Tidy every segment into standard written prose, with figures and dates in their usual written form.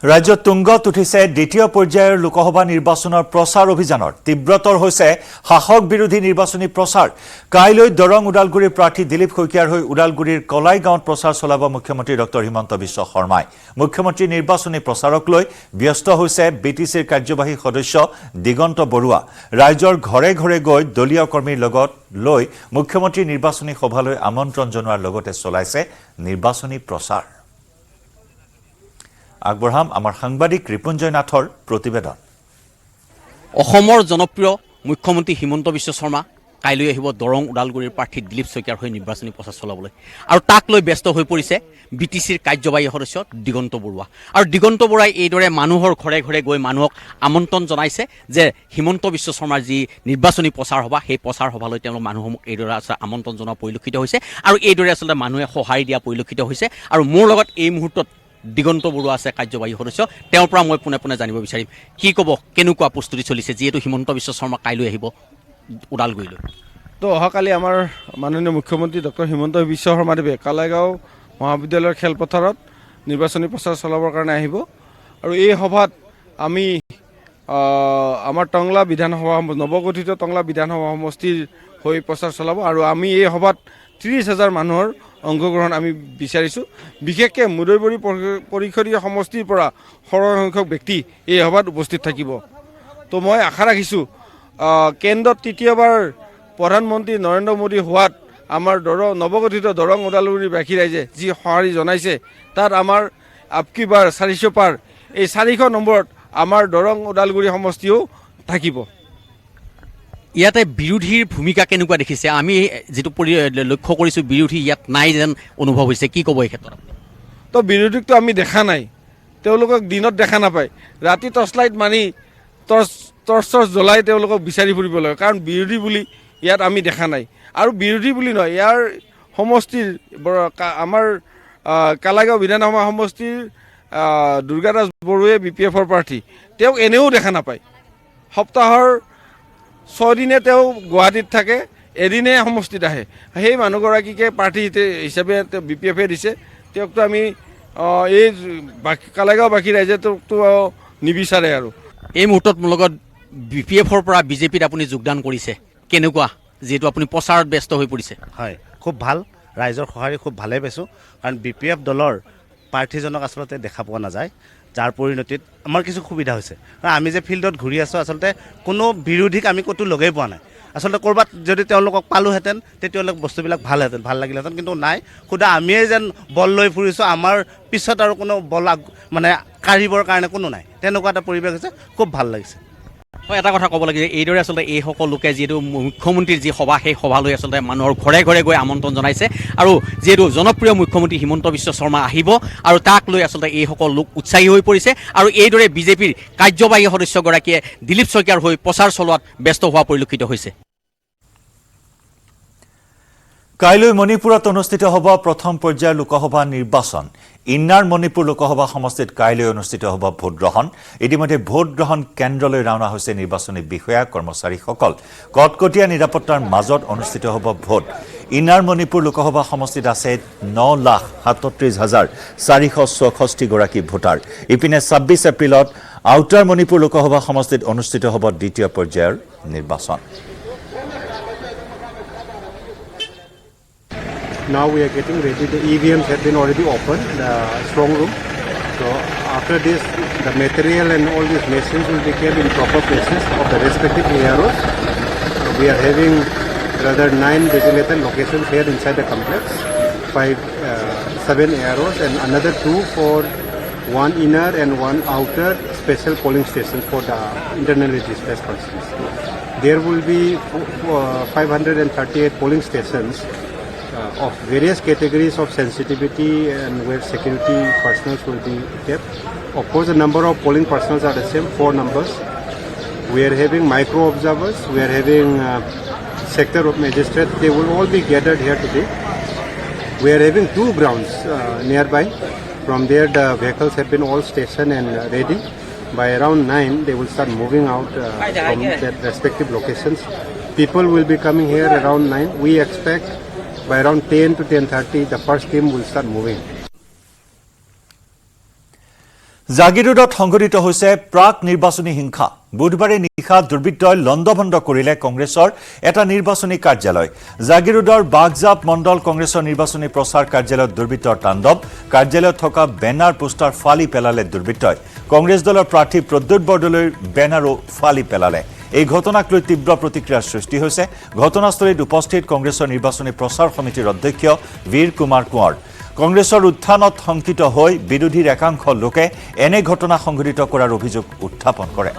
ৰাজ্যত তুংগত উঠিছে দ্বিতীয় পৰ্যায়ৰ লোকসভা নিৰ্বাচনৰ প্ৰচাৰ অভিযানৰ তীব্ৰতৰ হৈছে শাসক বিৰোধী নিৰ্বাচনী প্ৰচাৰ কাইলৈ দৰং উদালগুৰিৰ প্ৰাৰ্থী দিলীপ শইকীয়াৰ হৈ উদালগুৰিৰ কলাই গাঁৱত প্ৰচাৰ চলাব মুখ্যমন্ত্ৰী ডক্টৰ হিমন্ত বিশ্ব শৰ্মাই মুখ্যমন্ত্ৰী নিৰ্বাচনী প্ৰচাৰক লৈ ব্যস্ত হৈছে বিটিচিৰ কাৰ্যবাহী সদস্য দিগন্ত বৰুৱা ৰাজ্যৰ ঘৰে ঘৰে গৈ দলীয় কৰ্মীৰ লগত লৈ মুখ্যমন্ত্ৰী নিৰ্বাচনী সভালৈ আমন্ত্ৰণ জনোৱাৰ লগতে চলাইছে নিৰ্বাচনী প্ৰচাৰ আগবঢ়াম আমাৰ সাংবাদিক ৰিপুঞ্জয় নাথৰ প্ৰতিবেদন অসমৰ জনপ্ৰিয় মুখ্যমন্ত্ৰী হিমন্ত বিশ্ব শৰ্মা কাইলৈ আহিব দৰং উদালগুৰিৰ প্ৰাৰ্থী দিলীপ শইকীয়াৰ হৈ নিৰ্বাচনী প্ৰচাৰ চলাবলৈ আৰু তাক লৈ ব্যস্ত হৈ পৰিছে বিটিচিৰ কাৰ্যবাহী সদস্য দিগন্ত বৰুৱা আৰু দিগন্ত বৰুৱাই এইদৰে মানুহৰ ঘৰে ঘৰে গৈ মানুহক আমন্ত্ৰণ জনাইছে যে হিমন্ত বিশ্ব শৰ্মাৰ যি নিৰ্বাচনী প্ৰচাৰ সভা সেই প্ৰচাৰ সভালৈ তেওঁলোক মানুহসমূহ এইদৰে আমন্ত্ৰণ জনোৱা পৰিলক্ষিত হৈছে আৰু এইদৰে আচলতে মানুহে সঁহাৰি দিয়া পৰিলক্ষিত হৈছে আৰু মোৰ লগত এই মুহূৰ্তত দিগন্ত বৰুৱা আছে কাৰ্যবাহী সদস্য তেওঁৰ পৰা মই পোনে পোনে জানিব বিচাৰিম কি ক'ব কেনেকুৱা প্ৰস্তুতি চলিছে যিহেতু হিমন্ত বিশ্ব শৰ্মা কাইলৈ আহিব ওদালগুৰিলৈ তো অহাকালি আমাৰ মাননীয় মুখ্যমন্ত্ৰী ডক্টৰ হিমন্ত বিশ্ব শৰ্মাদেৱে কালাইগাঁও মহাবিদ্যালয়ৰ খেলপথাৰত নিৰ্বাচনী প্ৰচাৰ চলাবৰ কাৰণে আহিব আৰু এই সভাত আমি আমাৰ টংলা বিধানসভা নৱগঠিত টংলা বিধানসভা সমষ্টিৰ হৈ প্ৰচাৰ চলাব আৰু আমি এই সভাত 30,000 মানুহৰ অংশগ্ৰহণ আমি বিচাৰিছোঁ বিশেষকৈ মুদৈবৰী পৰিষদীয় সমষ্টিৰ পৰা সৰহ সংখ্যক ব্যক্তি এই সভাত উপস্থিত থাকিব তো মই আশা ৰাখিছোঁ কেন্দ্ৰত তৃতীয়বাৰ প্ৰধানমন্ত্ৰী নৰেন্দ্ৰ মোদী হোৱাত আমাৰ নৱগঠিত দৰং ওদালগুৰিবাসী ৰাইজে যি সঁহাৰি জনাইছে তাত আমাৰ আপকিবাৰ 400 পাৰ এই 400 নম্বৰত আমাৰ দৰং ওদালগুৰি সমষ্টিও থাকিব ইয়াতে বিৰোধীৰ ভূমিকা কেনেকুৱা দেখিছে আমি যেটো লক্ষ্য কৰিছোঁ বিৰোধী ইয়াত নাই যেন অনুভৱ হৈছে কি ক'ব এই ক্ষেত্ৰত তো বিৰোধীকটো আমি দেখা নাই তেওঁলোকক দিনত দেখা নাপায় ৰাতি টৰ্চ লাইট মাৰি টৰ্চ জ্বলাই তেওঁলোকক বিচাৰি ফুৰিব লাগে কাৰণ বিৰোধী বুলি ইয়াত আমি দেখা নাই আৰু বিৰোধী বুলি নহয় ইয়াৰ সমষ্টিৰ আমাৰ কালাইগাঁও বিধানসভা সমষ্টিৰ দুৰ্গাদাস বড়োৱে BPFৰ প্ৰাৰ্থী তেওঁক এনেও দেখা নাপায় সপ্তাহৰ 6 দিনে তেওঁ গুৱাহাটীত থাকে এদিনে সমষ্টিত আহে সেই মানুহগৰাকীকে প্ৰাৰ্থী হিচাপে BPFে দিছে তেওঁকতো আমি এই কালাইগাঁওবাসী ৰাইজে তেওঁকতো নিবিচাৰে আৰু এই মুহূৰ্তত মোৰ লগত BPFৰ পৰা বিজেপিত আপুনি যোগদান কৰিছে কেনেকুৱা যেটো আপুনি প্ৰচাৰত ব্যস্ত হৈ পৰিছে হয় খুব ভাল ৰাইজৰ সহাৰি খুব ভালে পাইছোঁ কাৰণ BPF দলৰ প্ৰাৰ্থীজনক আচলতে দেখা পোৱা নাযায় যাৰ পৰিণতিত আমাৰ কিছু সুবিধা হৈছে কাৰণ আমি যে ফিল্ডত ঘূৰি আছোঁ আচলতে কোনো বিৰোধীক আমি ক'তো লগেই পোৱা নাই আচলতে ক'ৰবাত যদি তেওঁলোকক পালোহেঁতেন তেতিয়াহ'লে বস্তুবিলাক ভালহেঁতেন ভাল লাগিলেহেঁতেন কিন্তু নাই খুদা আমিয়ে যেন বল লৈ ফুৰিছোঁ আমাৰ পিছত আৰু কোনো বল মানে কাঢ়িবৰ কাৰণে কোনো নাই তেনেকুৱা এটা পৰিৱেশ হৈছে খুব ভাল লাগিছে হয় এটা কথা ক'ব লাগে এইদৰে আচলতে এইসকল লোকে যিহেতু মুখ্যমন্ত্ৰীৰ যি সভা সেই সভালৈ আচলতে মানুহৰ ঘৰে ঘৰে গৈ আমন্ত্ৰণ জনাইছে আৰু যিহেতু জনপ্ৰিয় মুখ্যমন্ত্ৰী হিমন্ত বিশ্ব শৰ্মা আহিব আৰু তাক লৈ আচলতে এইসকল লোক উৎসাহী হৈ পৰিছে আৰু এইদৰে বিজেপিৰ কাৰ্যবাহী সদস্যগৰাকীয়ে দিলীপ শইকীয়াৰ হৈ প্ৰচাৰ চলোৱাত ব্যস্ত হোৱা পৰিলক্ষিত হৈছে কাইলৈ মণিপুৰত অনুষ্ঠিত হ'ব প্ৰথম পৰ্যায়ৰ লোকসভা নিৰ্বাচন ইন্নাৰ মণিপুৰ লোকসভা সমষ্টিত কাইলৈ অনুষ্ঠিত হ'ব ভোট গ্ৰহণ ইতিমধ্যে ভোট গ্ৰহণ কেন্দ্ৰলৈ ৰাওনা হৈছে নিৰ্বাচনী বিষয়া কৰ্মচাৰীসকল কটকটীয়া নিৰাপত্তাৰ মাজত অনুষ্ঠিত হ'ব ভোট ইন্নাৰ মণিপুৰ লোকসভা সমষ্টিত আছে 9,37,464 গৰাকী ভোটাৰ ইপিনে 26 এপ্ৰিলত আউটাৰ মণিপুৰ লোকসভা সমষ্টিত অনুষ্ঠিত হ'ব দ্বিতীয় পৰ্যায়ৰ নিৰ্বাচন Now we are getting ready. The EVMs have been already opened, the strong room. So after this, the material and all these machines will be kept in proper places of the respective AROs. We are having rather 9 designated locations here inside the complex, 7 AROs and another 2 for one inner and one outer special polling stations for the internally displaced persons. There will be 538 polling stations of various categories of sensitivity and where security personnel will be kept. Of course, the number of polling personnel are the same, 4 numbers. We are having micro observers, we are having sector of magistrates, they will all be gathered here today. We are having 2 grounds nearby. From there the vehicles have been all stationed and ready. By around 9, they will start moving out from their respective locations. People will be coming here around 9. We expect by around 10 to 10:30, the first team will start moving. জাগিৰোডত সংঘটিত হৈছে প্ৰাক নিৰ্বাচনী হিংসা বুধবাৰে নিশা দুৰ্বৃত্তই লণ্ডভণ্ড কৰিলে কংগ্ৰেছৰ এটা নিৰ্বাচনী কাৰ্যালয় জাগিৰোডৰ বাগজাপ মণ্ডল কংগ্ৰেছৰ নিৰ্বাচনী প্ৰচাৰ কাৰ্যালয়ত দুৰ্বৃত্তৰ তাণ্ডৱ কাৰ্যালয়ত থকা বেনাৰ পোষ্টাৰ ফালি পেলালে দুৰ্বৃত্তই কংগ্ৰেছ দলৰ প্ৰাৰ্থী প্ৰদ্যুৎ বৰদলৈৰ বেনাৰো ফালি পেলালে এই ঘটনাক লৈ তীব্ৰ প্ৰতিক্ৰিয়াৰ সৃষ্টি হৈছে ঘটনাস্থলীত উপস্থিত কংগ্ৰেছৰ নিৰ্বাচনী প্ৰচাৰ সমিতিৰ অধ্যক্ষ বীৰ কুমাৰ কোঁৱৰ কংগ্ৰেছৰ উত্থানত শংকিত হৈ বিৰোধীৰ একাংশ লোকে এনে ঘটনা সংঘটিত কৰাৰ অভিযোগ উত্থাপন কৰে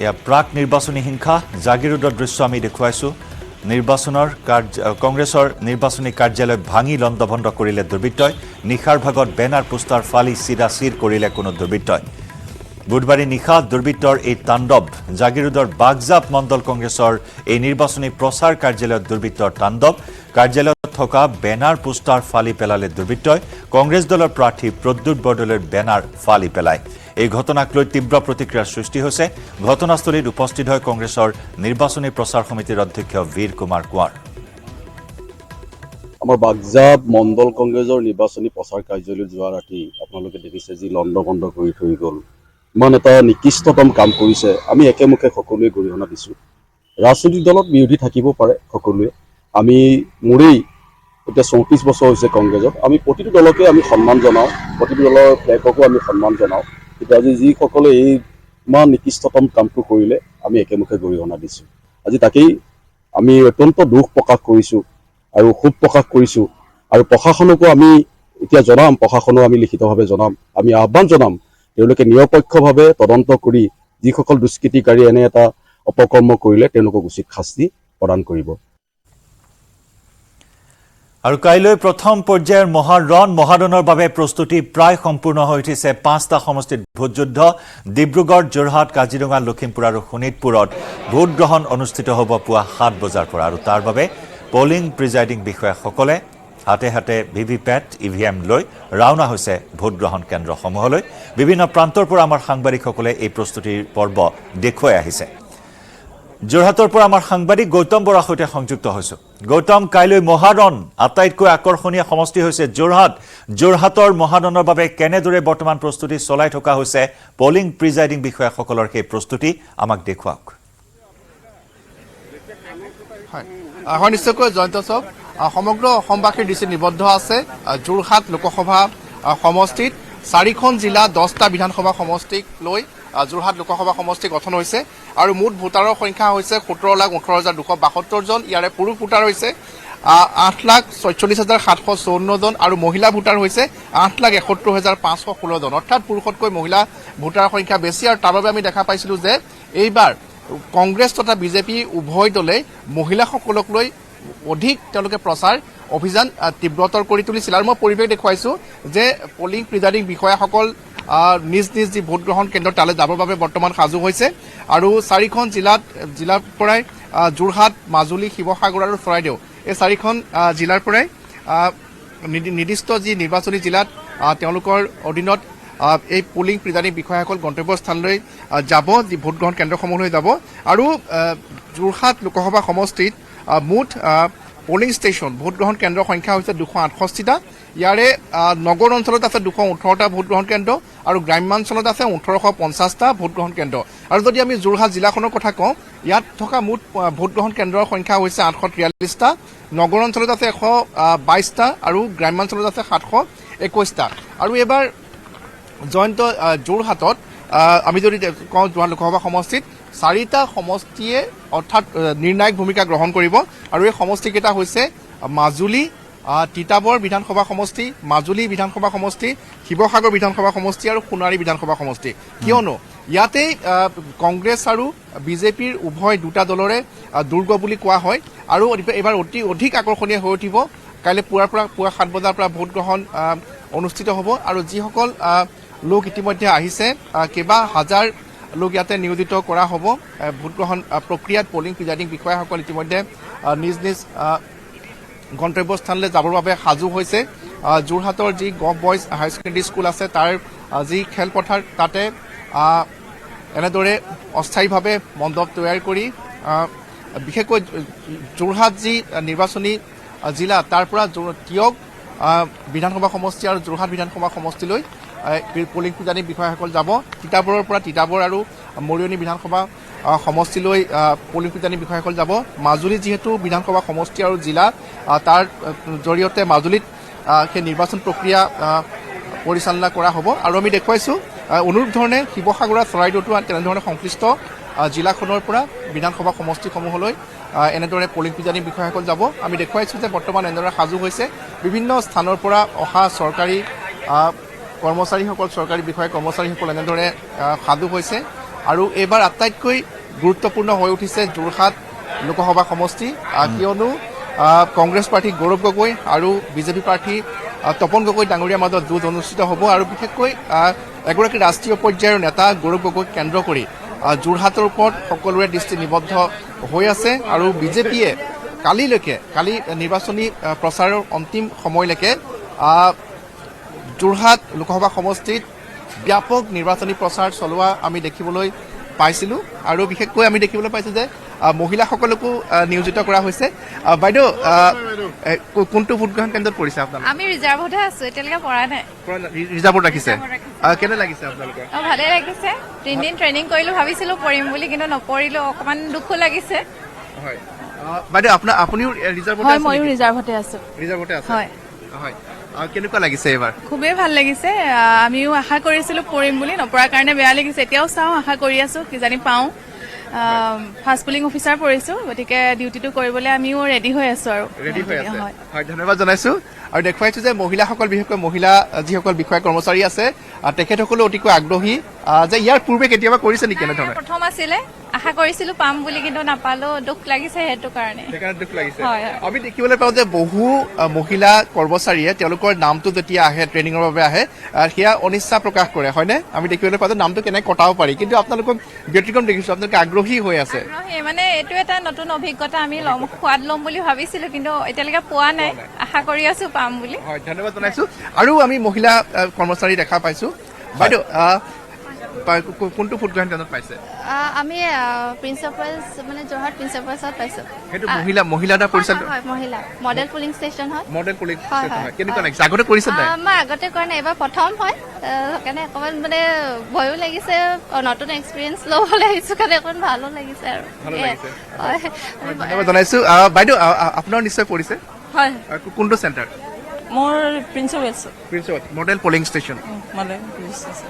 এয়া প্ৰাক নিৰ্বাচনী হিংসা জাগিৰোডৰ দৃশ্য আমি দেখুৱাইছো কংগ্ৰেছৰ নিৰ্বাচনী কাৰ্যালয় ভাঙি লণ্ডভণ্ড কৰিলে দুৰ্বৃত্তই নিশাৰ ভাগত বেনাৰ পোষ্টাৰ ফালি চিৰাচিৰ কৰিলে কোনো দুৰ্বৃত্তই বুধবাৰে নিশা দুৰ্বৃত্তৰ এই তাণ্ডৱ জাগিৰোডৰ বাগজাপ মণ্ডল কংগ্ৰেছৰ এই নিৰ্বাচনী প্ৰচাৰ কাৰ্যালয়ত দুৰ্বৃত্তৰ তাণ্ডৱ কাৰ্যালয়ত থকা বেনাৰ পোষ্টাৰ ফালি পেলালে দুৰ্বৃত্তই কংগ্ৰেছ দলৰ প্ৰাৰ্থী প্ৰদ্যুৎ বৰদলৈৰ বেনাৰ ফালি পেলায় এই ঘটনাক লৈ তীব্ৰ প্ৰতিক্ৰিয়াৰ সৃষ্টি হৈছে ঘটনাস্থলীত উপস্থিত হয় কংগ্ৰেছৰ নিৰ্বাচনী প্ৰচাৰ সমিতিৰ অধ্যক্ষ বীৰ কুমাৰ কোঁৱৰ আমাৰ বাগজাপ মণ্ডল কংগ্ৰেছৰ নিৰ্বাচনী প্ৰচাৰ কাৰ্যালয়ত যোৱা ৰাতি আপোনালোকে দেখিছে যি লণ্ডভণ্ড কৰি থৈ গ'ল ইমান এটা নিকৃষ্টতম কাম কৰিছে আমি একেমুখে সকলোৱে গৰিহণা দিছোঁ ৰাজনৈতিক দলত বিৰোধী থাকিব পাৰে সকলোৱে আমি মোৰেই এতিয়া 34 বছৰ হৈছে কংগ্ৰেছত আমি প্ৰতিটো দলকে আমি সন্মান জনাওঁ প্ৰতিটো দলৰ ফ্লেগকো আমি সন্মান জনাওঁ কিন্তু আজি যিসকলে এই ইমান নিকৃষ্টতম কামটো কৰিলে আমি একেমুখে গৰিহণা দিছোঁ আজি তাকেই আমি অত্যন্ত দুখ প্ৰকাশ কৰিছোঁ আৰু ক্ষোভ প্ৰকাশ কৰিছোঁ আৰু প্ৰশাসনকো আমি এতিয়া জনাম প্ৰশাসনক আমি লিখিতভাৱে জনাম আমি আহ্বান জনাম তেওঁলোকে নিৰপেক্ষভাৱে তদন্ত কৰি যিসকল দুষ্কৃতিকাৰী এনে এটা অপকৰ্ম কৰিলে তেওঁলোকক উচিত শাস্তি প্ৰদান কৰিব আৰু কাইলৈ প্ৰথম পৰ্যায়ৰ মহাৰণৰ বাবে প্ৰস্তুতি প্ৰায় সম্পূৰ্ণ হৈ উঠিছে 5টা সমষ্টিত ভোটযুদ্ধ ডিব্ৰুগড় যোৰহাট কাজিৰঙা লখিমপুৰ আৰু শোণিতপুৰত ভোট গ্ৰহণ অনুষ্ঠিত হ'ব পুৱা 7 বজাৰ পৰা আৰু তাৰ বাবে পলিং প্ৰিজাইডিং বিষয়াসকলে হাতে হাতে ভিভিপেট ইভিএম লৈ ৰাওনা হৈছে ভোট গ্ৰহণ কেন্দ্ৰসমূহলৈ বিভিন্ন প্ৰান্তৰ পৰা আমাৰ সাংবাদিকসকলে এই প্ৰস্তুতিৰ পৰ্ব দেখুৱাই আহিছে যোৰহাটৰ পৰা আমাৰ সাংবাদিক গৌতম বৰাৰ সৈতে সংযুক্ত হৈছো গৌতম কাইলৈ মহাৰণ আটাইতকৈ আকৰ্ষণীয় সমষ্টি হৈছে যোৰহাটৰ মহাৰণৰ বাবে কেনেদৰে বৰ্তমান প্ৰস্তুতি চলাই থকা হৈছে পলিং প্ৰিজাইডিং বিষয়াসকলৰ সেই প্ৰস্তুতি আমাক দেখুৱাওক হয় নিশ্চয়কৈ জয়ন্ত চব সমগ্ৰ অসমবাসীৰ দৃষ্টি নিবদ্ধ আছে যোৰহাট লোকসভা সমষ্টিত 4খন জিলা 10টা বিধানসভা সমষ্টিক লৈ যোৰহাট লোকসভা সমষ্টি গঠন হৈছে আৰু মুঠ ভোটাৰৰ সংখ্যা হৈছে 17,18,272 জন ইয়াৰে পুৰুষ ভোটাৰ হৈছে 8,46,754 জন আৰু মহিলা ভোটাৰ হৈছে 8,71,516 জন অৰ্থাৎ পুৰুষতকৈ মহিলা ভোটাৰৰ সংখ্যা বেছি আৰু তাৰ বাবে আমি দেখা পাইছিলোঁ যে এইবাৰ কংগ্ৰেছ তথা বিজেপি উভয় দলে মহিলাসকলক লৈ অধিক তেওঁলোকে প্ৰচাৰ অভিযান তীব্ৰতৰ কৰি তুলিছিল আৰু মই পৰিৱেশ দেখুৱাইছোঁ যে পলিং প্ৰিজাইডিং বিষয়াসকল নিজ নিজ যি ভোট গ্ৰহণ কেন্দ্ৰ তালৈ যাবৰ বাবে বৰ্তমান সাজু হৈছে আৰু 4খন জিলাৰ পৰাই যোৰহাট মাজুলী শিৱসাগৰ আৰু চৰাইদেউ এই 4খন জিলাৰ পৰাই নিৰ্দিষ্ট যি নিৰ্বাচনী জিলাত তেওঁলোকৰ অধীনত এই পলিং প্ৰিজাইডিং বিষয়াসকল গন্তব্যস্থানলৈ যাব যি ভোট গ্ৰহণ কেন্দ্ৰসমূহলৈ যাব আৰু যোৰহাট লোকসভা সমষ্টিত মুঠ পলিং ষ্টেচন ভোট গ্ৰহণ কেন্দ্ৰৰ সংখ্যা হৈছে 268টা ইয়াৰে নগৰ অঞ্চলত আছে 218টা ভোট গ্ৰহণ কেন্দ্ৰ আৰু গ্ৰাম্যাঞ্চলত আছে 1850টা ভোট গ্ৰহণ কেন্দ্ৰ আৰু যদি আমি যোৰহাট জিলাখনৰ কথা কওঁ ইয়াত থকা মুঠ ভোট গ্ৰহণ কেন্দ্ৰৰ সংখ্যা হৈছে 843টা নগৰ অঞ্চলত আছে 122টা আৰু গ্ৰাম্যাঞ্চলত আছে 721টা আৰু এবাৰ জয়ন্ত যোৰহাটত আমি যদি কওঁ যোৰহাট লোকসভা সমষ্টিত 4টা সমষ্টিয়ে অৰ্থাৎ নিৰ্ণায়ক ভূমিকা গ্ৰহণ কৰিব আৰু এই সমষ্টিকেইটা হৈছে মাজুলী তিতাবৰ বিধানসভা সমষ্টি মাজুলী বিধানসভা সমষ্টি শিৱসাগৰ বিধানসভা সমষ্টি আৰু সোণাৰী বিধানসভা সমষ্টি কিয়নো ইয়াতে কংগ্ৰেছ আৰু বিজেপিৰ উভয় দুটা দলৰে দুৰ্গ বুলি কোৱা হয় আৰু এইবাৰ অধিক আকৰ্ষণীয় হৈ উঠিব কাইলৈ পুৱা 7 বজাৰ পৰা ভোট গ্ৰহণ অনুষ্ঠিত হ'ব আৰু যিসকল লোক ইতিমধ্যে আহিছে কেইবা হাজাৰ লোক ইয়াতে নিয়োজিত কৰা হ'ব ভোট গ্ৰহণ প্ৰক্ৰিয়াত পলিং প্ৰিজাইডিং বিষয়াসকল ইতিমধ্যে নিজ নিজ গন্তব্যস্থানলৈ যাবৰ বাবে সাজু হৈছে যোৰহাটৰ যি gov boys higher secondary school আছে তাৰ যি খেলপথাৰ তাতে এনেদৰে অস্থায়ীভাৱে মণ্ডপ তৈয়াৰ কৰি বিশেষকৈ যোৰহাট যি নিৰ্বাচনী জিলা তাৰ পৰা তিয়ক বিধানসভা সমষ্টি আৰু যোৰহাট বিধানসভা সমষ্টিলৈ পলিং প্ৰিজাইডিং বিষয়াসকল যাব। তিতাবৰৰ পৰা তিতাবৰ আৰু মৰিয়নি বিধানসভা সমষ্টিলৈ পলিং প্ৰিজাইডিং বিষয়াসকল যাব। মাজুলী যিহেতু বিধানসভা সমষ্টি আৰু জিলা, তাৰ জৰিয়তে মাজুলীত সেই নিৰ্বাচন প্ৰক্ৰিয়া পৰিচালনা কৰা হ'ব। আৰু আমি দেখুৱাইছোঁ অনুৰূপ ধৰণে শিৱসাগৰ চৰাইদেউতো তেনেধৰণে সংশ্লিষ্ট জিলাখনৰ পৰা বিধানসভা সমষ্টিসমূহলৈ এনেদৰে পলিং প্ৰিজাইডিং বিষয়াসকল যাব। আমি দেখুৱাইছোঁ যে বৰ্তমান এনেদৰে সাজু হৈছে বিভিন্ন স্থানৰ পৰা অহা চৰকাৰী কৰ্মচাৰীসকল, চৰকাৰী বিষয়া কৰ্মচাৰীসকল এনেদৰে সাজু হৈছে। আৰু এইবাৰ আটাইতকৈ গুৰুত্বপূৰ্ণ হৈ উঠিছে যোৰহাট লোকসভা সমষ্টি, কিয়নো কংগ্ৰেছ প্ৰাৰ্থী গৌৰৱ গগৈ আৰু বিজেপি প্ৰাৰ্থী তপন গগৈ ডাঙৰীয়াৰ মাজত যুঁজ অনুষ্ঠিত হ'ব। আৰু বিশেষকৈ এগৰাকী ৰাষ্ট্ৰীয় পৰ্যায়ৰ নেতা গৌৰৱ গগৈক কেন্দ্ৰ কৰি যোৰহাটৰ ওপৰত সকলোৰে দৃষ্টি নিবদ্ধ হৈ আছে। আৰু বিজেপিয়ে কালি নিৰ্বাচনী প্ৰচাৰৰ অন্তিম সময়লৈকে যোৰহাট লোকসভা সমষ্টিত ব্যাপক নিৰ্বাচনী প্ৰচাৰ চলোৱা আমি দেখিবলৈ পাইছিলোঁ। আৰু বিশেষকৈ আমি দেখিবলৈ পাইছোঁ যে মহিলাসকলকো নিয়োজিত কৰা হৈছে। বাইদেউ, কোনটো ভোটগ্ৰহণ কেন্দ্ৰত পৰিছে আপোনালোক? আমি ৰিজাৰ্ভতহে আছো, এতিয়ালৈকে পৰা নাই। ৰিজাৰ্ভত ৰাখিছে? কেনে লাগিছে আপোনালোকৰ? ভালে লাগিছে। 3 দিন ট্ৰেইনিং কৰিলো, ভাবিছিলো কৰিম বুলি, কিন্তু নপৰিলো। অকমান দুখো লাগিছে। হয় বাইদেউ, আপুনিও ৰিজাৰ্ভতে? হয়, ময়ো ৰিজাৰ্ভতে আছো। ৰিজাৰ্ভতে আছে? হয় হয়। কেনেকুৱা লাগিছে এইবাৰ? খুবেই ভাল লাগিছে। আমিও আশা কৰিছিলো পৰিম বুলি, নপৰাৰ কাৰণে বেয়া লাগিছে। এতিয়াও চাওঁ, আশা কৰি আছো কিজানি পাওঁ। ফাৰ্ষ্ট পুলিং অফিচাৰ পৰিছো, গতিকে ডিউটিটো কৰিবলৈ আমিও ৰেডি হৈ আছো। আৰু ৰেডি হৈ আছে? হয়, ধন্যবাদ জনাইছো। আৰু দেখুৱাইছো যে মহিলাসকল, বিশেষকৈ মহিলা যিসকল বিষয়া কৰ্মচাৰী আছে, তেখেতসকলো অতিকৈ আগ্ৰহী। যে ইয়াৰ পূৰ্বে কেতিয়াবা কৰিছে নেকি এনেধৰণে? প্ৰথম আছিলে, আশা কৰিছিলো পাম বুলি, কিন্তু নাপালো। দুখ লাগিছে সেইটো কাৰণে। সেইকাৰণে দুখ লাগিছে। হয়। আমি দেখিবলৈ পাওঁ যে বহু মহিলা কৰ্মচাৰীয়ে তেওঁলোকৰ নামটো যেতিয়া আহে, ট্ৰেইনিঙৰ বাবে আহে, সেয়া অনিচ্ছা প্ৰকাশ কৰে, হয়নে? আমি দেখিবলৈ পাওঁ যে নামটো কেনেকৈ কটাব পাৰি, কিন্তু আপোনালোকক ব্যতিক্ৰম দেখিছোঁ, আপোনালোকে আগ্ৰহী হৈ আছে। মানে এইটো এটা নতুন অভিজ্ঞতা। আমি সোৱাদ ল'ম বুলি ভাবিছিলো, কিন্তু এতিয়ালৈকে পোৱা নাই। আশা কৰি আছো পাম বুলি। হয়, ধন্যবাদ জনাইছো। আৰু আমি মহিলা কৰ্মচাৰী দেখা পাইছো। বাইদেউ, কোনটো ভোটগ্ৰহণ কেন্দ্ৰত পাইছে? আমি প্ৰিন্সিপাল, মানে যোৰহাট প্ৰিন্সিপালত পাইছো। সেইটো মহিলা এটা পৰিচালিত? হয়, মহিলা মডেল পুলিং ষ্টেচন হয়। মডেল পুলিং ষ্টেচন হয়। কেনেকুৱা লাগিছে? আগতে কৰিছে নাই? মই আগতে কৰা নাই, এবাৰ প্ৰথম হয়। সেইকাৰণে অকণমান মানে ভয়ো লাগিছে, নতুন এক্সপিৰিয়েঞ্চ ল'বলৈ আহিছো কাৰণে অকণমান ভালো লাগিছে। আৰু ভালো লাগিছে। হয়, ধন্যবাদ জনাইছো। বাইদেউ, আপোনাৰ নিশ্চয় পৰিছে? হয়, কোনটো চেণ্টাৰ? মোৰ প্ৰিন্সিপাল মডেল পলিং ষ্টেচন। মানে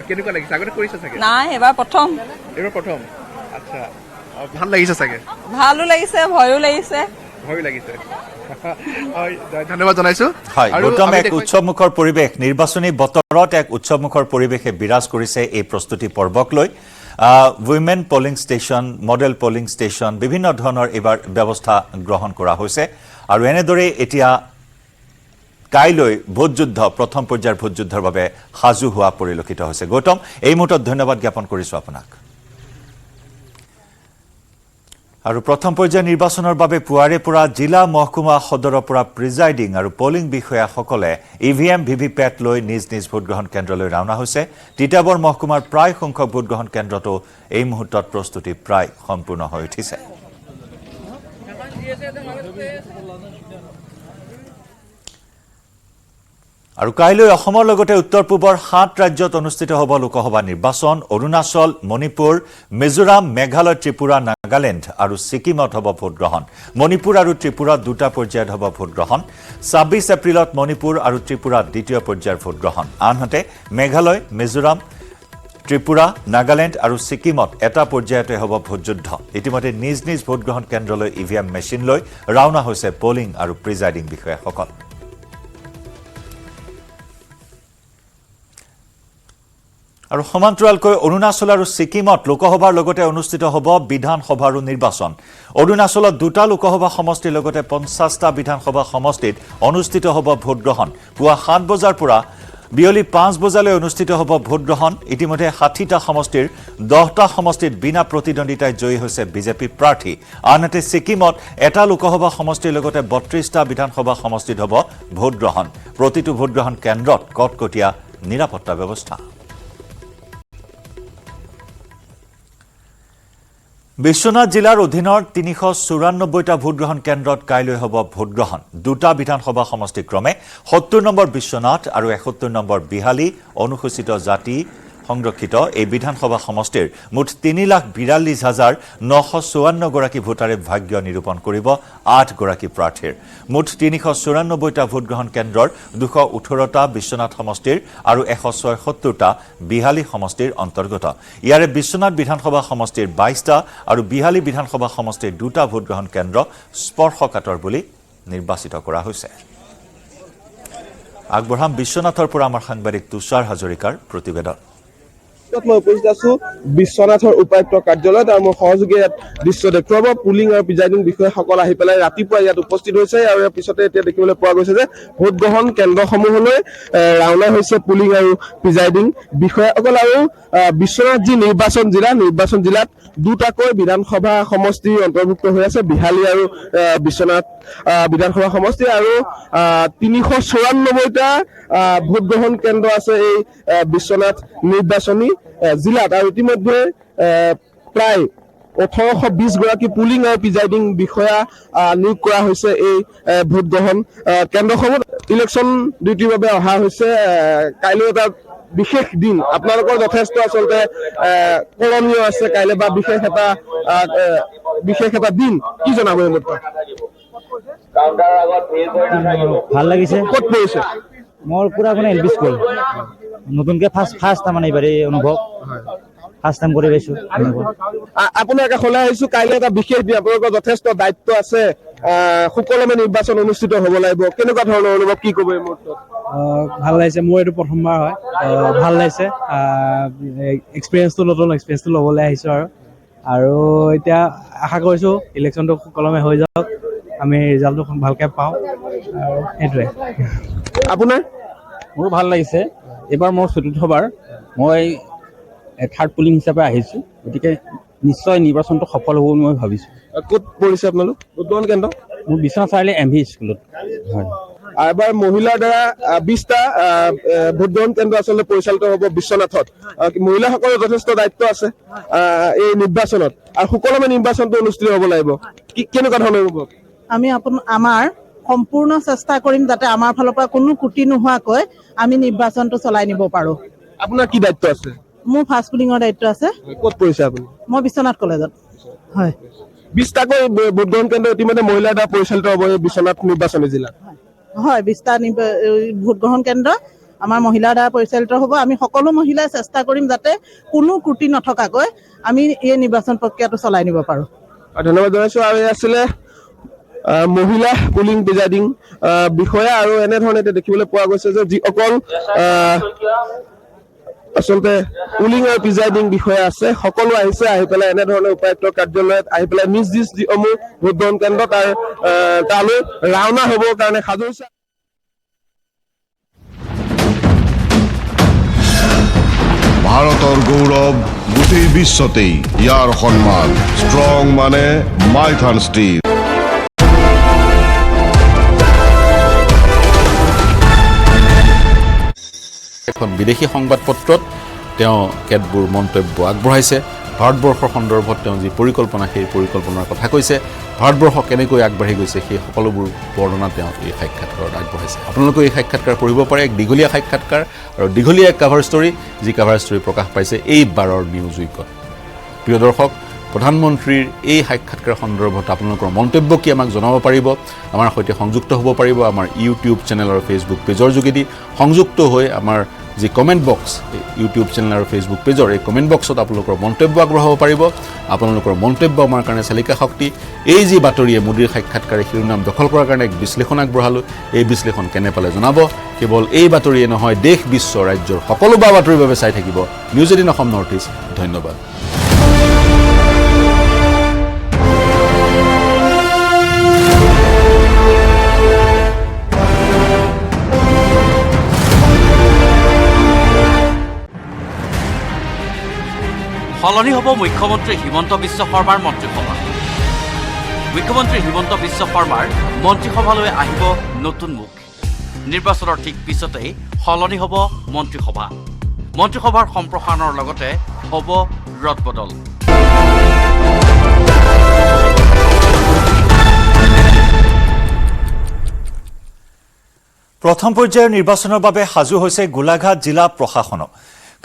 কেনেকুৱা লাগিছে? আগতে কৰিছে চাগে? নাই, এবাৰ প্ৰথম। এইবাৰ প্ৰথম? আচ্ছা, ভাল লাগিছে চাগে? ভালো লাগিছে, ভয়ো লাগিছে। ভয় লাগিছে। ধন্যবাদ জনাইছো। হয়, গৌতম, এক উৎসৱমুখৰ পৰিৱেশ, নিৰ্বাচনী বতৰত এক উৎসৱমুখৰ পৰিৱেশে বিৰাজ কৰিছে এই প্ৰস্তুতি পৰ্বক লৈ। Women polling station, model polling station, বিভিন্ন ধৰণৰ এইবাৰ ব্যৱস্থা গ্ৰহণ কৰা হৈছে। আৰু এনেদৰেই এতিয়া কাইলৈ ভোটযুদ্ধ, প্ৰথম পৰ্যায়ৰ ভোটযুদ্ধৰ বাবে সাজু হোৱা পৰিলক্ষিত হৈছে। গৌতম, এই মুহূৰ্তত ধন্যবাদ জ্ঞাপন কৰিছো আপোনাক। আৰু প্ৰথম পৰ্যায়ৰ নিৰ্বাচনৰ বাবে পুৱাৰে পৰা জিলা মহকুমা সদৰৰ পৰা প্ৰিজাইডিং আৰু পলিং বিষয়াসকলে ইভিএম ভিভিপেট লৈ নিজ নিজ ভোটগ্ৰহণ কেন্দ্ৰলৈ ৰাওনা হৈছে। তিতাবৰ মহকুমাৰ প্ৰায় সংখ্যক ভোটগ্ৰহণ কেন্দ্ৰতো এই মুহূৰ্তত প্ৰস্তুতি প্ৰায় সম্পূৰ্ণ হৈ উঠিছে। আৰু কাইলৈ অসমৰ লগতে উত্তৰ পূবৰ 7 ৰাজ্যত অনুষ্ঠিত হ'ব লোকসভা নিৰ্বাচন। অৰুণাচল, মণিপুৰ, মিজোৰাম, মেঘালয়, ত্ৰিপুৰা, নাগালেণ্ড আৰু ছিকিমত হ'ব ভোটগ্ৰহণ। মণিপুৰ আৰু ত্ৰিপুৰাত 2টা পৰ্যায়ত হ'ব ভোটগ্ৰহণ। 26 এপ্ৰিলত মণিপুৰ আৰু ত্ৰিপুৰাত 2য় পৰ্যায়ৰ ভোটগ্ৰহণ। আনহাতে মেঘালয়, মিজোৰাম, ত্ৰিপুৰা, নাগালেণ্ড আৰু ছিকিমত 1টা পৰ্যায়তে হ'ব ভোটযুদ্ধ। ইতিমধ্যে নিজ নিজ ভোটগ্ৰহণ কেন্দ্ৰলৈ ইভিএম মেচিন লৈ ৰাওনা হৈছে পলিং আৰু প্ৰিজাইডিং বিষয়াসকল। আৰু সমান্তৰালকৈ অৰুণাচল আৰু ছিকিমত লোকসভাৰ লগতে অনুষ্ঠিত হ'ব বিধানসভাৰো নিৰ্বাচন। অৰুণাচলত 2টা লোকসভা সমষ্টিৰ লগতে 50টা বিধানসভা সমষ্টিত অনুষ্ঠিত হ'ব ভোটগ্ৰহণ। পুৱা 7 বজাৰ পৰা বিয়লি 5 বজালৈ অনুষ্ঠিত হ'ব ভোটগ্ৰহণ। ইতিমধ্যে 60টা সমষ্টিৰ 10টা সমষ্টিত বিনা প্ৰতিদ্বন্দ্বিতাই জয়ী হৈছে বিজেপি প্ৰাৰ্থী। আনহাতে ছিকিমত 1টা লোকসভা সমষ্টিৰ লগতে 32টা বিধানসভা সমষ্টিত হ'ব ভোটগ্ৰহণ। প্ৰতিটো ভোটগ্ৰহণ কেন্দ্ৰত কটকটীয়া নিৰাপত্তা ব্যৱস্থা। বিশ্বনাথ জিলাৰ অধীনৰ ৩৯৪টা ভোটগ্ৰহণ কেন্দ্ৰত কাইলৈ হ'ব ভোটগ্ৰহণ। দুটা বিধানসভা সমষ্টি ক্ৰমে ৭০ নম্বৰ বিশ্বনাথ আৰু ৭১ নম্বৰ বিহালী অনুসূচিত জাতি সংৰক্ষিত এই বিধানসভা সমষ্টিৰ মুঠ ৩,৪২,৯৫৪ গৰাকী ভোটাৰে ভাগ্য নিৰূপণ কৰিব ৮ গৰাকী প্ৰাৰ্থীৰ। মুঠ ৩৯৪টা ভোটগ্ৰহণ কেন্দ্ৰৰ ২১৮টা বিশ্বনাথ সমষ্টিৰ আৰু ১৭৬টা বিহালী সমষ্টিৰ অন্তৰ্গত। ইয়াৰে বিশ্বনাথ বিধানসভা সমষ্টিৰ ২২টা আৰু বিহালী বিধানসভা সমষ্টিৰ ২টা ভোটগ্ৰহণ কেন্দ্ৰ স্পৰ্শকাতৰ বুলি নিৰ্বাচিত কৰা হৈছে। আগবঢ়াম বিশ্বনাথৰ পৰা আমাৰ সাংবাদিক তুষাৰ হাজৰিকাৰ প্ৰতিবেদন। মই উপস্থিত আছো বিশ্বনাথৰ উপায়ুক্ত কাৰ্যালয়ত আৰু মোৰ সহযোগী ইয়াত দৃশ্য দেখুৱাব। পুলিং আৰু প্ৰিজাইডিং বিষয়াসকল আহি পেলাই ৰাতিপুৱা ইয়াত উপস্থিত হৈছে আৰু ইয়াৰ পিছতে এতিয়া দেখিবলৈ পোৱা গৈছে যে ভোটগ্ৰহণ কেন্দ্ৰসমূহলৈ ৰাওনা হৈছে পুলিং আৰু প্ৰিজাইডিং বিষয়াসকল। আৰু বিশ্বনাথ যি নিৰ্বাচন জিলাত দুটাকৈ বিধানসভা সমষ্টি অন্তৰ্ভুক্ত হৈ আছে, বিহালী আৰু বিশ্বনাথ বিধানসভা সমষ্টি, আৰু ৩৯৪টা ভোটগ্ৰহণ কেন্দ্ৰ আছে এই বিশ্বনাথ নিৰ্বাচনী জিলাত। আৰু ইতিমধ্যে প্ৰায় ১৮২০ গৰাকী পুলিং আৰু প্ৰিজাইডিং বিষয়া নিয়োগ কৰা হৈছে এই ভোটগ্ৰহণ কেন্দ্ৰসমূহত। ইলেকশ্যন ডিউটিৰ বাবে অহা হৈছে। কাইলৈ এটা বিশেষ দিন, আপোনালোকৰ যথেষ্ট আচলতে কৰণীয় আছে কাইলৈ, বা বিশেষ এটা দিন, কি জনাব এই মুহূৰ্তত? ভাল লাগিছে। ক'ত পৰিছে? মোৰ পুৰা মানে এল পি স্কুল নতুনকে ফাৰ্ষ্ট তাৰমানে এইবাৰ এই অনুভৱ ফাৰ্ষ্ট টাইম কৰি পাইছো। আপোনাৰ কাষলৈ আহিছো। কাইলৈ এটা বিশেষ দিন, আপোনালোকৰ যথেষ্ট দায়িত্ব আছে, সুকলমে নিৰ্বাচন অনুষ্ঠিত হ'ব লাগিব। কেনেকুৱা ধৰণৰ অনুভৱ, কি ক'ব এই মুহূৰ্তত? ভাল লাগিছে, মোৰ এইটো প্ৰথমবাৰ হয়, ভাল লাগিছে। এক্সপিৰিয়েঞ্চটো নতুন এক্সপিৰিয়েঞ্চটো ল'বলৈ আহিছো আৰু এতিয়া আশা কৰিছো ইলেকশ্যনটো সুকলমে হৈ যাওক, আমি ৰিজাল্টটো ভালকে পাওঁ, আৰু সেইটোৱে। আপোনাৰ? মোৰো ভাল লাগিছে। এইবাৰ মোৰ চতুৰ্থবাৰ, মই থাৰ্ড পুলিং হিচাপে আহিছোঁ, গতিকে নিশ্চয় নিৰ্বাচনটো সফল হ'ব বুলি মই ভাবিছোঁ। ক'ত পৰিছে আপোনালোক ভোটগ্ৰহণ কেন্দ্ৰ? মোৰ বিশ্বনাথ চাৰিআলি MV স্কুলত। হয়, এবাৰ মহিলাৰ দ্বাৰা 20টা ভোটগ্ৰহণ কেন্দ্ৰ আচলতে পৰিচালিত হ'ব বিশ্বনাথত। মহিলাসকলৰ যথেষ্ট দায়িত্ব আছে এই নিৰ্বাচনত, আৰু সুকলমে নিৰ্বাচনটো অনুষ্ঠিত হ'ব লাগিব। কেনেকুৱা ধৰণৰ হ'ব? আমি আমাৰ সম্পূৰ্ণ চেষ্টা কৰিম যাতে আমাৰ ফালৰ পৰা কোনো ত্ৰুটি নোহোৱাকৈ আমি নিৰ্বাচনটো চলাই নিব পাৰো। আপোনাৰ কি দায়িত্ব আছে? মোৰ ফাৰ্ষ্ট পুলিঙৰ দায়িত্ব আছে। ক'ত পৰিছে আপুনি? মই বিশ্বনাথ কলেজত। হয়, 20টাকৈ ভোটগ্ৰহণ কেন্দ্ৰ ইতিমধ্যে মহিলাৰ দ্বাৰা পৰিচালিত হ'ব এই বিশ্বনাথ নিৰ্বাচনী জিলাত। হয়, 20টা ভোটগ্ৰহণ কেন্দ্ৰ আমাৰ মহিলাৰ দ্বাৰা পৰিচালিত হ'ব। আমি সকলো মহিলাই চেষ্টা কৰিম যাতে কোনো ত্ৰুটি নথকাকৈ আমি এই নিৰ্বাচন প্ৰক্ৰিয়াটো চলাই নিব পাৰো। ধন্যবাদ জনাইছো। আৰু এই আছিলে মহিলা পুলিং প্ৰিজাইডিং বিষয়া। আৰু এনেধৰণে এতিয়া দেখিবলৈ পোৱা গৈছে যে যিসকল আচলতে পুলিং আৰু প্ৰিজাইডিং বিষয়া আছে সকলো আহিছে, আহি পেলাই এনেধৰণে উপায়ুক্তৰ কাৰ্যালয়ত আহি পেলাই নিজ যিসমূহ ভোটগ্ৰহণ কেন্দ্ৰ তালৈ ৰাওনা হ'বৰ কাৰণে সাজু হৈছে। ভাৰতৰ গৌৰৱ গোটেই বিশ্বতেই ইয়াৰ সন্মান। ষ্ট্ৰং মানে মাইথান ষ্টীল। এখন বিদেশী সংবাদপত্ৰত তেওঁ কেতবোৰ মন্তব্য আগবঢ়াইছে। ভাৰতবৰ্ষৰ সন্দৰ্ভত তেওঁ যি পৰিকল্পনা, সেই পৰিকল্পনাৰ কথা কৈছে। ভাৰতবৰ্ষ কেনেকৈ আগবাঢ়ি গৈছে সেই সকলোবোৰ বৰ্ণনা তেওঁ এই সাক্ষাৎকাৰত আগবঢ়াইছে। আপোনালোকে এই সাক্ষাৎকাৰ পঢ়িব পাৰে, এক দীঘলীয়া সাক্ষাৎকাৰ আৰু দীঘলীয়া এক কাভাৰ ষ্টৰী, যি কাভাৰ ষ্টৰী প্ৰকাশ পাইছে এইবাৰৰ নিউজ উইকত। প্ৰিয় দৰ্শক, প্ৰধানমন্ত্ৰীৰ এই সাক্ষাৎকাৰ সন্দৰ্ভত আপোনালোকৰ মন্তব্য কি আমাক জনাব পাৰিব। আমাৰ সৈতে সংযুক্ত হ'ব পাৰিব আমাৰ ইউটিউব চেনেল আৰু ফেচবুক পেজৰ যোগেদি। সংযুক্ত হৈ আমাৰ যি কমেণ্ট বক্স, ইউটিউব চেনেল আৰু ফেচবুক পেজৰ এই কমেণ্ট বক্সত আপোনালোকৰ মন্তব্য আগবঢ়াব পাৰিব। আপোনালোকৰ মন্তব্য আমাৰ কাৰণে চালিকা শক্তি। এই যি বাতৰিয়ে মোদীৰ সাক্ষাৎকাৰে শিৰোনাম দখল কৰাৰ কাৰণে এক বিশ্লেষণ আগবঢ়ালোঁ, এই বিশ্লেষণ কেনে পালে জনাব। কেৱল এই বাতৰিয়ে নহয়, দেশ বিশ্ব ৰাজ্যৰ সকলো বা বাতৰিৰ বাবে চাই থাকিব নিউজ 18 অসম নৰ্থ ইষ্ট। ধন্যবাদ। সলনি হ'ব মুখ্যমন্ত্ৰী হিমন্ত বিশ্ব শৰ্মাৰ মন্ত্ৰীসভা। মুখ্যমন্ত্ৰী হিমন্ত বিশ্ব শৰ্মাৰ মন্ত্ৰীসভালৈ আহিব নতুন মুখ। নিৰ্বাচনৰ ঠিক পিছতেই সলনি হ'ব মন্ত্ৰীসভা। মন্ত্ৰীসভাৰ সম্প্ৰসাৰণৰ লগতে হ'ব ৰদবদল। প্ৰথম পৰ্যায়ৰ নিৰ্বাচনৰ বাবে সাজু হৈছে গোলাঘাট জিলা প্ৰশাসন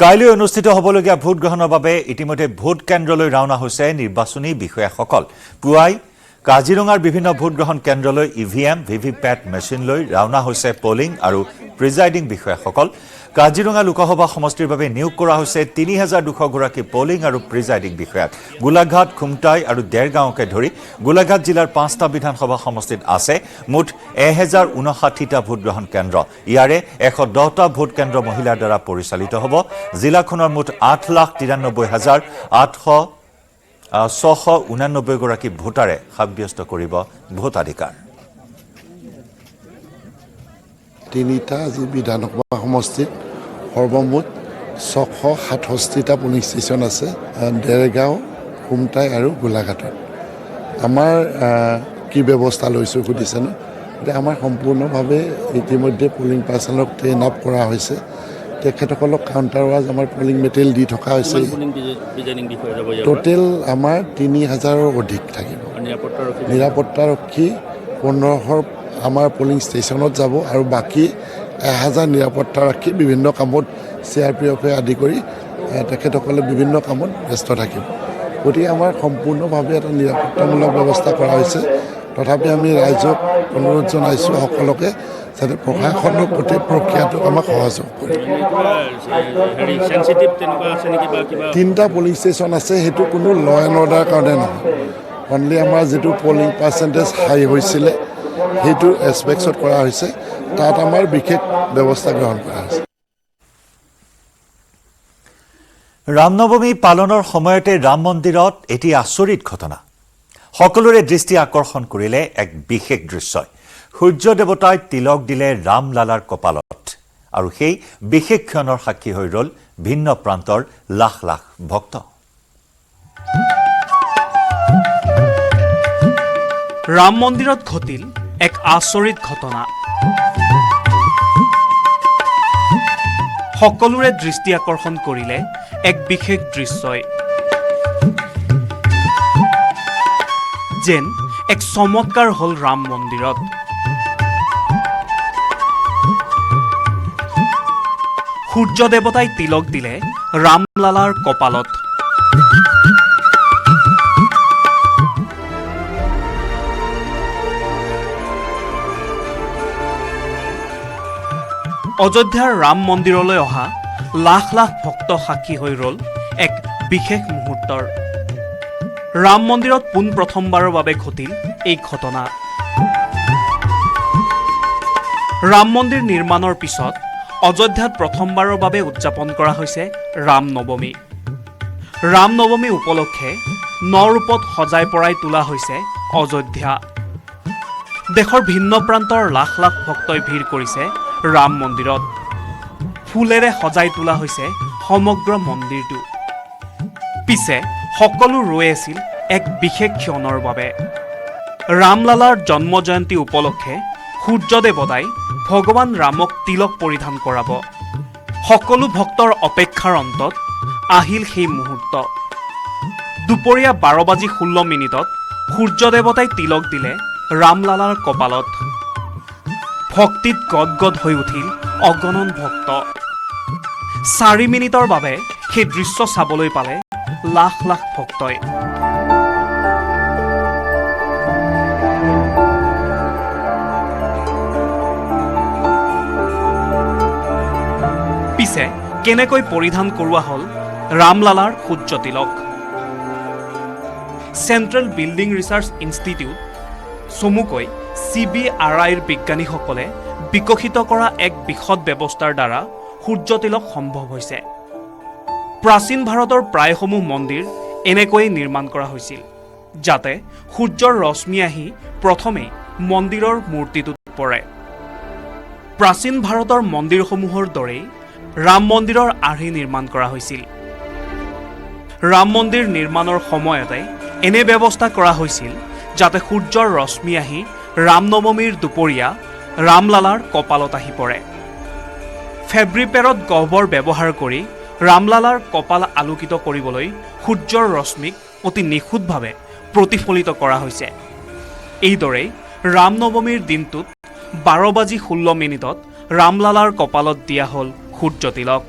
কাইলৈ অনুষ্ঠিত হ'বলগীয়া ভোট গ্ৰহণৰ বাবে ইতিমধ্যে ভোট কেন্দ্ৰলৈ ৰাওনা হৈছে নিৰ্বাচনী বিষয়াসকল পুৱাই কাজিৰঙাৰ বিভিন্ন ভোট গ্ৰহণ কেন্দ্ৰলৈ ইভিএম ভিভিপেট মেচিন লৈ ৰাওনা হৈছে পলিং আৰু প্ৰিজাইডিং বিষয়াসকল কাজিৰঙা লোকসভা সমষ্টিৰ বাবে নিয়োগ কৰা হৈছে ৩,২০০ গৰাকী পলিং আৰু প্ৰিজাইডিং বিষয়াক গোলাঘাট খুমটাই আৰু দেৰগাঁওকে ধৰি গোলাঘাট জিলাৰ ৫টা বিধানসভা সমষ্টিত আছে মুঠ ১,০৫৯টা ভোট গ্ৰহণ কেন্দ্ৰ ইয়াৰে ১১০টা ভোট কেন্দ্ৰ মহিলাৰ দ্বাৰা পৰিচালিত হ'ব জিলাখনৰ মুঠ ৮,৯৩,৬89 গৰাকী ভোটাৰে সাব্যস্ত কৰিব ভোটাধিকাৰ তিনিটা আজি বিধানসভা সমষ্টিত সৰ্বমুঠ ৬৬৭টা পুলিং ষ্টেচন আছে দেৰগাঁও খুমটাই আৰু গোলাঘাটত আমাৰ কি ব্যৱস্থা লৈছোঁ সুধিছে ন এতিয়া আমাৰ সম্পূৰ্ণভাৱে ইতিমধ্যে পুলিং পাৰ্চনক ট্ৰেইন আপ কৰা হৈছে তেখেতসকলক কাউণ্টাৰ ৱাইজ আমাৰ পুলিং মেটেৰিয়েল দি থকা হৈছে টোটেল আমাৰ ৩,০০০ৰ অধিক থাকিব নিৰাপত্তাৰক্ষী ১৫০০ আমাৰ পুলিং ষ্টেচনত যাব আৰু বাকী ১,০০০ নিৰাপত্তাৰক্ষী বিভিন্ন কামত CRPF আদি কৰি তেখেতসকলে বিভিন্ন কামত ব্যস্ত থাকিব গতিকে আমাৰ সম্পূৰ্ণভাৱে এটা নিৰাপত্তামূলক ব্যৱস্থা কৰা হৈছে তথাপি আমি ৰাইজক অনুৰোধ জনাইছোঁ সকলোকে যাতে প্ৰশাসনৰ গোটেই প্ৰক্ৰিয়াটোক আমাক সহযোগ কৰে ৩টা পুলিং ষ্টেচন আছে সেইটো কোনো ল এণ্ড অৰ্ডাৰ কাৰণে নহয় অনলি আমাৰ যিটো পলিং পাৰ্চেণ্টেজ হাই হৈছিলে সেইটো এছপেক্টছত কৰা হৈছে তাত আমাৰ বিশেষ ব্যৱস্থা গ্ৰহণ কৰা হৈছে ৰামনৱমী পালনৰ সময়তে ৰাম মন্দিৰত এটি আচৰিত ঘটনা সকলোৰে দৃষ্টি আকৰ্ষণ কৰিলে এক বিশেষ দৃশ্যই সূৰ্য দেৱতাই তিলক দিলে ৰামলালাৰ কপালত আৰু সেই বিশেষ ক্ষণৰ সাক্ষী হৈ ৰল ভিন্ন প্ৰান্তৰ লাখ লাখ ভক্ত ৰাম মন্দিৰত ঘটিল এক আচৰিত ঘটনা সকলোৰে দৃষ্টি আকৰ্ষণ কৰিলে এক বিশেষ দৃশ্যই যেন এক চমৎকাৰ হল ৰাম মন্দিৰত সূৰ্য দেৱতাই তিলক দিলে ৰামলালাৰ কপালত অযোধ্যাৰ ৰাম মন্দিৰলৈ অহা লাখ লাখ ভক্ত সাক্ষী হৈ ৰল এক বিশেষ মুহূৰ্তৰ ৰাম মন্দিৰত পোনপ্ৰথমবাৰৰ বাবে ঘটিল এই ঘটনা ৰাম মন্দিৰ নিৰ্মাণৰ পিছত অযোধ্যাত প্ৰথমবাৰৰ বাবে উদযাপন কৰা হৈছে ৰাম নৱমী ৰাম নৱমী উপলক্ষে নৰূপত সজাই পৰাই তোলা হৈছে অযোধ্যা দেশৰ ভিন্ন প্ৰান্তৰ লাখ লাখ ভক্তই ভিৰ কৰিছে ৰাম মন্দিৰত ফুলেৰে সজাই তোলা হৈছে সমগ্ৰ মন্দিৰটো পিছে সকলো ৰৈ আছিল এক বিশেষ ক্ষণৰ বাবে ৰামলালাৰ জন্ম জয়ন্তী উপলক্ষে সূৰ্য দেৱতাই ভগৱান ৰামক তিলক পৰিধান কৰাব সকলো ভক্তৰ অপেক্ষাৰ অন্তত আহিল সেই মুহূৰ্ত দুপৰীয়া 12:16 সূৰ্য দেৱতাই তিলক দিলে ৰামলালাৰ কপালত ভক্তিত গদগদ হৈ উঠিল অগণন ভক্ত 4 মিনিটৰ বাবে সেই দৃশ্য চাবলৈ পালে লাখ লাখ ভক্তই পিছে কেনেকৈ পৰিধান কৰোৱা হল ৰামলালাৰ সূৰ্য তিলক চেণ্ট্ৰেল বিল্ডিং ৰিচাৰ্চ ইনষ্টিটিউট চমুকৈ CBRIৰ বিজ্ঞানীসকলে বিকশিত কৰা এক বিশদ ব্যৱস্থাৰ দ্বাৰা সূৰ্য তিলক সম্ভৱ হৈছে প্ৰাচীন ভাৰতৰ প্ৰায়সমূহ মন্দিৰ এনেকৈ নিৰ্মাণ কৰা হৈছিল যাতে সূৰ্যৰ ৰশ্মি আহি প্ৰথমে মন্দিৰৰ মূৰ্তিটোত পৰে প্ৰাচীন ভাৰতৰ মন্দিৰসমূহৰ দৰেই ৰাম মন্দিৰৰ আৰ্হি নিৰ্মাণ কৰা হৈছিল ৰাম মন্দিৰ নিৰ্মাণৰ সময়তে এনে ব্যৱস্থা কৰা হৈছিল যাতে সূৰ্যৰ ৰশ্মি আহি ৰাম নৱমীৰ দুপৰীয়া ৰামলালাৰ কপালত আহি পৰে ফেব্ৰিপেৰত গহ্বৰ ব্যৱহাৰ কৰি ৰামলালাৰ কপাল আলোকিত কৰিবলৈ সূৰ্যৰ ৰশ্মিক অতি নিখুঁতভাৱে প্ৰতিফলিত কৰা হৈছে। এইদৰেই ৰাম নৱমীৰ দিনটোত 12:16 ৰামলালাৰ কপালত দিয়া হ'ল সূৰ্য তিলক।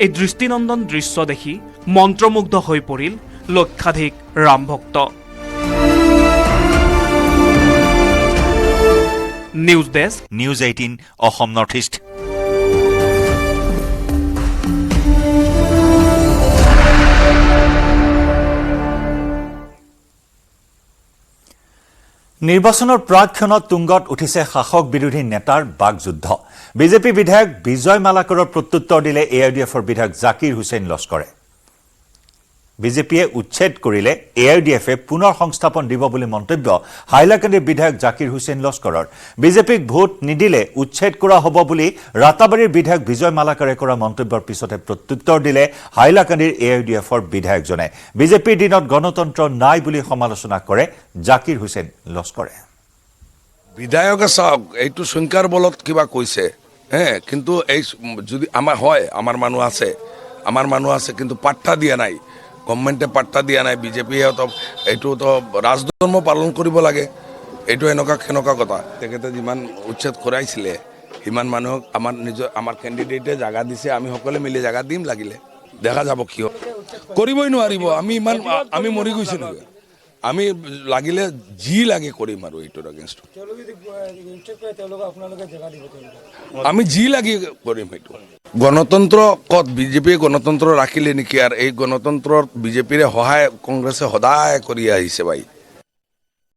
এই দৃষ্টিনন্দন দৃশ্য দেখি মন্ত্ৰমুগ্ধ হৈ পৰিল লক্ষাধিক ৰাম ভক্ত। News desk, news 18 Assam north east. নিৰ্বাচনৰ প্ৰাকক্ষণত তুংগত উঠিছে শাসক বিৰোধী নেতাৰ বাকযুদ্ধ। বিজেপি বিধায়ক বিজয় মালাকৰৰ প্ৰত্যুত্তৰ দিলে AIUDFৰ বিধায়ক জাকিৰ হুছেইন লস্কৰে। বিজেপিয়ে উচ্ছেদ কৰিলে AIUDFে পুনৰ সংস্থাপন দিব বুলি মন্তব্য হাইলাকান্দিৰ বিধায়ক জাকিৰ হুছেইন লস্কৰৰ। বিজেপিক ভোট নিদিলে উচ্ছেদ কৰা হ'ব বুলি ৰাতাবাৰীৰ বিধায়ক বিজয় মালাকৰে কৰা মন্তব্যৰ পিছতে প্ৰত্যুত্তৰ দিলে হাইলাকান্দিৰ AIUDFৰ বিধায়কজনে। বিজেপিৰ দিনত গণতন্ত্ৰ নাই বুলি সমালোচনা কৰে জাকিৰ হুছেইন লস্কৰে। বিধায়কে চাওক, এইটো সংখ্যাৰ বলত কিবা কৈছে, কিন্তু এই যদি আমাৰ হয়, আমাৰ মানুহ আছে কিন্তু পাত্তা দিয়া নাই, গভৰ্ণমেণ্টে পাত্তা দিয়া নাই। বিজেপিয়ে এইটোতো ৰাজধৰ্ম পালন কৰিব লাগে, এইটো এনেকুৱা কথা। তেখেতে যিমান উচ্ছেদ কৰাইছিলে সিমান মানুহক আমাৰ কেণ্ডিডেটে জাগা দিছে, আমি সকলোৱে মিলি জাগা দিম, লাগিলে দেখা যাব কি হয়। কৰিবই নোৱাৰিব, আমি মৰি গৈছোঁ নেকি? আমি লাগিলে যি লাগে কৰিম আৰু এইটোৰ এগেইনষ্টত আমি যি লাগে কৰিম। সেইটো গণতন্ত্ৰ ক'ত? বিজেপিয়ে গণতন্ত্ৰ ৰাখিলে নেকি? আৰু এই গণতন্ত্ৰত বিজেপিৰে সহায় কংগ্ৰেছে সদায় কৰি আহিছে ভাই।